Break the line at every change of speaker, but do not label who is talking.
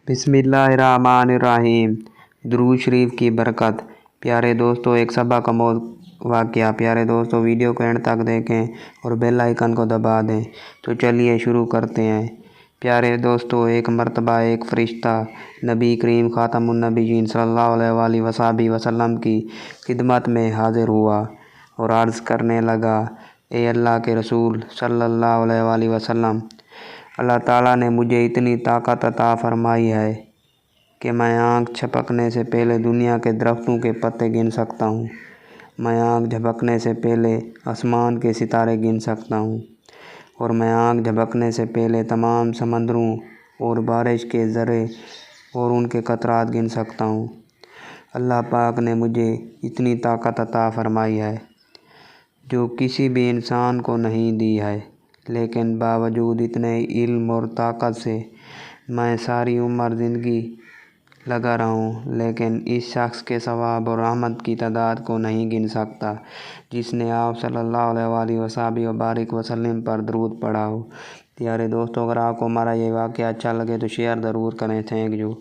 बिस्मिल्लाहिर्रहमानिर्रहीम। दुरूद शरीफ की बरकत। प्यारे दोस्तों, एक सबक आमोज़ वाक़या। प्यारे दोस्तों, वीडियो को एंड तक देखें और बेल आइकन को दबा दें। तो चलिए शुरू करते हैं। प्यारे दोस्तों, एक मर्तबा एक फ़रिश्ता नबी करीम ख़ातमुन्नबिय्यीन सल्लल्लाहु अलैहि वसल्लम की खिदमत में हाज़िर हुआ और अर्ज़ करने लगा, ए अल्लाह के रसूल सल्लल्लाहु अलैहि वसल्लम, अल्लाह ताला ने मुझे इतनी ताकत अता फ़रमाई है कि मैं आँख झपकने से पहले दुनिया के दरख्तों के पत्ते गिन सकता हूँ। मैं आँख झपकने से पहले आसमान के सितारे गिन सकता हूँ और मैं आँख झपकने से पहले तमाम समंदरों और बारिश के ज़र्रे और उनके कतरात गिन सकता हूँ। अल्लाह पाक ने मुझे इतनी ताकत अता फ़रमाई है जो किसी भी इंसान को नहीं दी है, लेकिन बावजूद इतने इल्म और ताकत से मैं सारी उम्र ज़िंदगी लगा रहा हूँ, लेकिन इस शख्स के सवाब और रहमत की तादाद को नहीं गिन सकता जिसने आप सल्लल्लाहु अलैहि वसल्लम पर दरूद पढ़ा हो। प्यारे दोस्तों, अगर आपको हमारा ये वाक़या अच्छा लगे तो शेयर ज़रूर करें। Thank you.